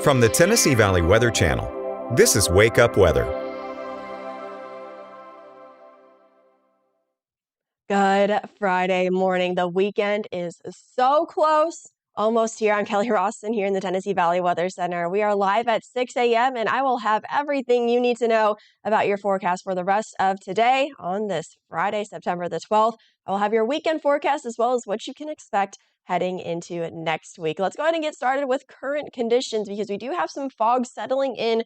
From the Tennessee Valley Weather Channel, this is Wake Up Weather. Good Friday morning. The weekend is so close. Almost here. I'm Kelly Roston here in the Tennessee Valley Weather Center. We are live at 6 a.m. and I will have everything you need to know about your forecast for the rest of today on this Friday, September the 12th. I will have your weekend forecast as well as what you can expect heading into next week. Let's go ahead and get started with current conditions because we do have some fog settling in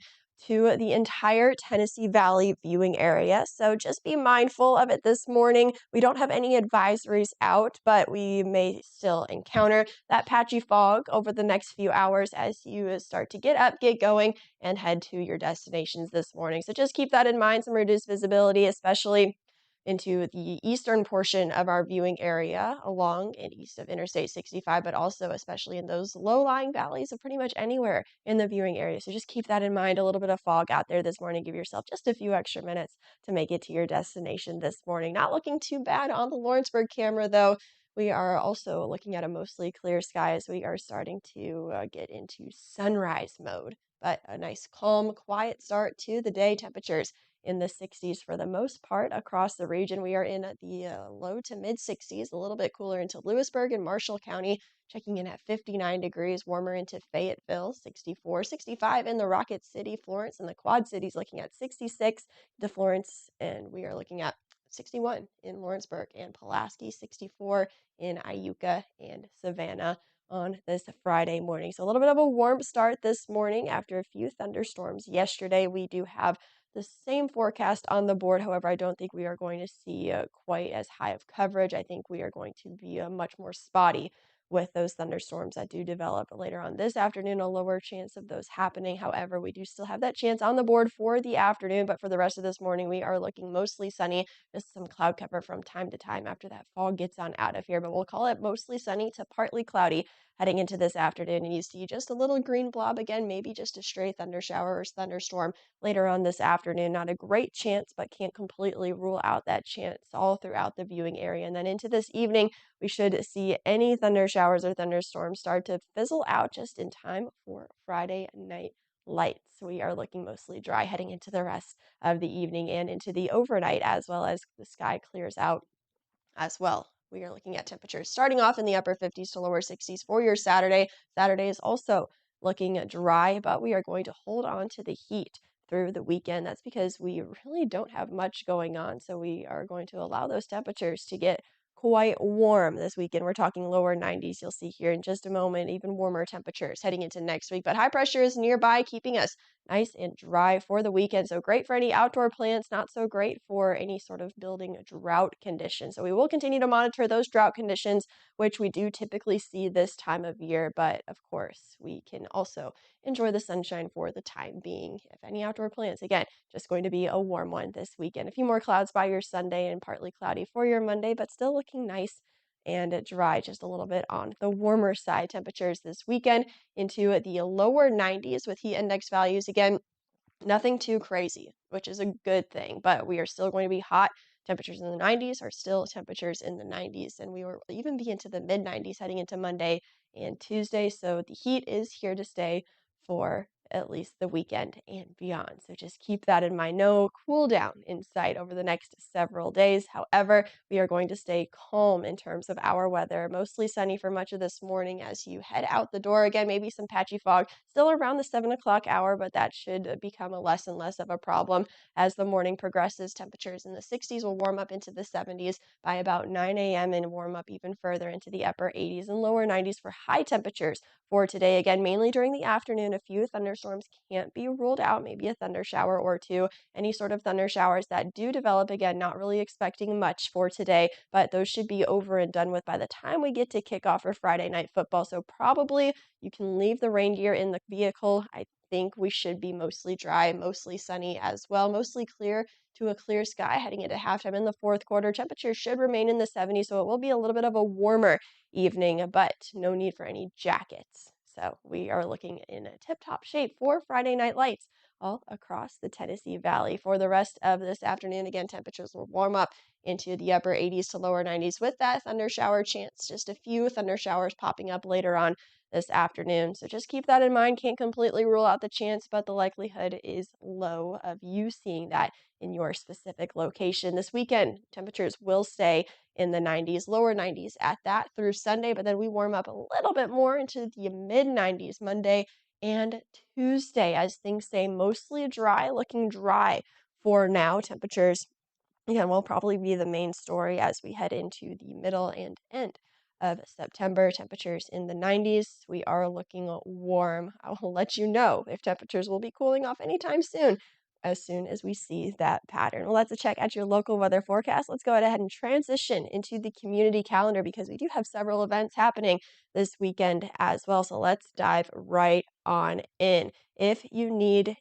to the entire Tennessee Valley viewing area. So just be mindful of it this morning. We don't have any advisories out, but we may still encounter that patchy fog over the next few hours as you start to get up, get going, and head to your destinations this morning. So just keep that in mind, some reduced visibility, especially into the eastern portion of our viewing area along and east of Interstate 65, but also especially in those low-lying valleys of pretty much anywhere in the viewing area. So just keep that in mind. A little bit of fog out there this morning. Give yourself just a few extra minutes to make it to your destination this morning. Not looking too bad on the Lawrenceburg camera, though. We are also looking at a mostly clear sky as we are starting to get into sunrise mode. But a nice, calm, quiet start to the day. Temperatures in the 60s for the most part across the region. We are in the low to mid 60s, a little bit cooler into Lewisburg and Marshall County, checking in at 59 degrees, warmer into Fayetteville, 64, 65 in the Rocket City, Florence, and the Quad Cities looking at 66 to Florence, and we are looking at 61 in Lawrenceburg and Pulaski, 64 in Iuka and Savannah on this Friday morning. So a little bit of a warm start this morning after a few thunderstorms yesterday. We do have the same forecast on the board. However, I don't think we are going to see quite as high of coverage. I think we are going to be much more spotty with those thunderstorms that do develop later on this afternoon, a lower chance of those happening. However, we do still have that chance on the board for the afternoon, but for the rest of this morning, we are looking mostly sunny, just some cloud cover from time to time after that fog gets on out of here, but we'll call it mostly sunny to partly cloudy heading into this afternoon, and you see just a little green blob again, maybe just a stray thunder shower or thunderstorm later on this afternoon. Not a great chance, but can't completely rule out that chance all throughout the viewing area. And then into this evening, we should see any thunder showers or thunderstorms start to fizzle out just in time for Friday night lights. We are looking mostly dry heading into the rest of the evening and into the overnight, as well as the sky clears out as well. We are looking at temperatures starting off in the upper 50s to lower 60s for your Saturday. Saturday is also looking dry, but we are going to hold on to the heat through the weekend. That's because we really don't have much going on. So we are going to allow those temperatures to get quite warm this weekend. We're talking lower 90s. You'll see here in just a moment, even warmer temperatures heading into next week. But high pressure is nearby, keeping us nice and dry for the weekend. So great for any outdoor plants, not so great for any sort of building drought conditions. So we will continue to monitor those drought conditions, which we do typically see this time of year. But of course, we can also enjoy the sunshine for the time being. If any outdoor plants, again, just going to be a warm one this weekend. A few more clouds by your Sunday and partly cloudy for your Monday, but still looking nice and dry, just a little bit on the warmer side. Temperatures this weekend into the lower 90s with heat index values. Again, nothing too crazy, which is a good thing, but we are still going to be hot. Temperatures in the 90s are still temperatures in the 90s, and we will even be into the mid 90s heading into Monday and Tuesday. So the heat is here to stay for at least the weekend and beyond. So just keep that in mind. No cool down in sight over the next several days. However, we are going to stay calm in terms of our weather. Mostly sunny for much of this morning as you head out the door. Again, maybe some patchy fog still around the 7 o'clock hour, but that should become a less and less of a problem as the morning progresses. Temperatures in the 60s will warm up into the 70s by about 9 a.m. and warm up even further into the upper 80s and lower 90s for high temperatures for today. Again, mainly during the afternoon, a few thunderstorms can't be ruled out, maybe a thunder shower or two. Any sort of thunder showers that do develop, again, not really expecting much for today, but those should be over and done with by the time we get to kickoff for Friday night football. So probably you can leave the rain gear in the vehicle. I think we should be mostly dry, mostly sunny as well, mostly clear to a clear sky heading into halftime in the fourth quarter. Temperatures should remain in the 70s, so it will be a little bit of a warmer evening, but no need for any jackets. So we are looking in a tip-top shape for Friday night lights all across the Tennessee Valley. For the rest of this afternoon, again, temperatures will warm up into the upper 80s to lower 90s with that thunder shower chance. Just a few thunder showers popping up later on this afternoon. So just keep that in mind. Can't completely rule out the chance, but the likelihood is low of you seeing that in your specific location. This weekend, temperatures will stay in the 90s, lower 90s at that through Sunday, but then we warm up a little bit more into the mid 90s Monday and Tuesday as things stay mostly dry, looking dry for now. Temperatures, again, will probably be the main story as we head into the middle and end of September. Temperatures in the 90s. We are looking warm. I will let you know if temperatures will be cooling off anytime soon as we see that pattern. Well, that's a check at your local weather forecast. Let's go ahead and transition into the community calendar because we do have several events happening this weekend as well. So let's dive right on in. If you need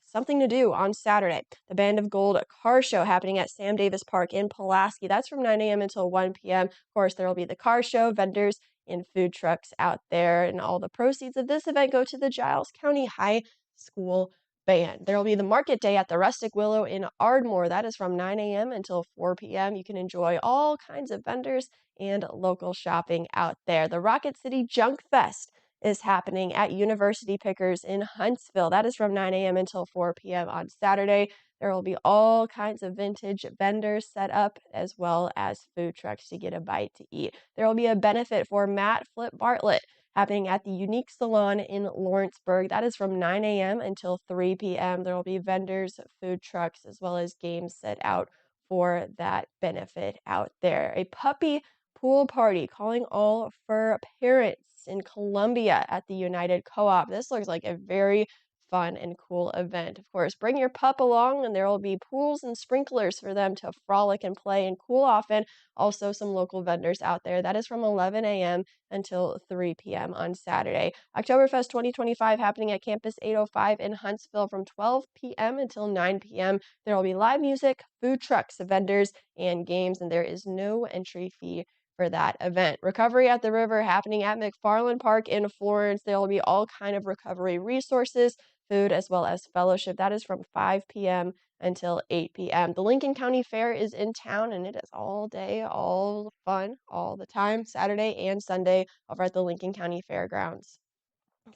something to do on Saturday, the Band of Gold car show happening at Sam Davis Park in Pulaski. That's from 9 a.m. until 1 p.m. Of course, there will be the car show, vendors, and food trucks out there. And all the proceeds of this event go to the Giles County High School Band. There will be the market day at the Rustic Willow in Ardmore. That is from 9 a.m. until 4 p.m. You can enjoy all kinds of vendors and local shopping out there. The Rocket City Junk Fest is happening at University Pickers in Huntsville. That is from 9 a.m. until 4 p.m. on Saturday. There will be all kinds of vintage vendors set up as well as food trucks to get a bite to eat. There will be a benefit for Matt Flip Bartlett happening at the Unique Salon in Lawrenceburg. That is from 9 a.m. until 3 p.m. There will be vendors, food trucks, as well as games set out for that benefit out there. A puppy pool party calling all for parents in Columbia at the United Co-op. This looks like a very fun and cool event. Of course, bring your pup along and there will be pools and sprinklers for them to frolic and play and cool off in. Also some local vendors out there. That is from 11 a.m. until 3 p.m. on Saturday. Oktoberfest 2025 happening at Campus 805 in Huntsville from 12 p.m. until 9 p.m. There will be live music, food trucks, vendors, and games, and there is no entry fee for that event. Recovery at the River happening at McFarland Park in Florence. There will be all kind of recovery resources, food, as well as fellowship. That is from 5 p.m. until 8 p.m. The Lincoln County Fair is in town, and it is all day, all fun, all the time, Saturday and Sunday over at the Lincoln County Fairgrounds.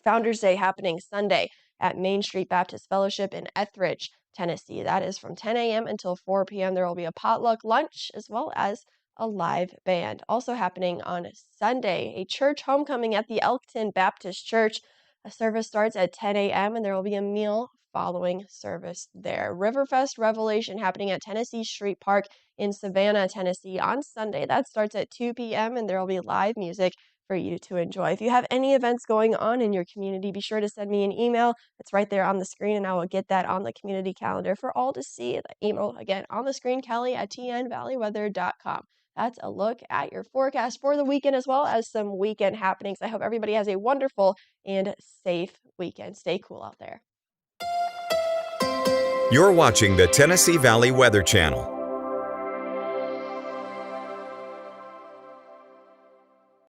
Founders Day happening Sunday at Main Street Baptist Fellowship in Etheridge, Tennessee. That is from 10 a.m. until 4 p.m. There will be a potluck lunch as well as a live band. Also happening on Sunday, a church homecoming at the Elkton Baptist Church. A service starts at 10 a.m. and there will be a meal following service there. Riverfest Revelation happening at Tennessee Street Park in Savannah, Tennessee on Sunday. That starts at 2 p.m. and there will be live music for you to enjoy. If you have any events going on in your community, be sure to send me an email. It's right there on the screen, and I will get that on the community calendar for all to see. The email, again, on the screen, kelly@tnvalleyweather.com. That's a look at your forecast for the weekend as well as some weekend happenings. I hope everybody has a wonderful and safe weekend. Stay cool out there. You're watching the Tennessee Valley Weather Channel.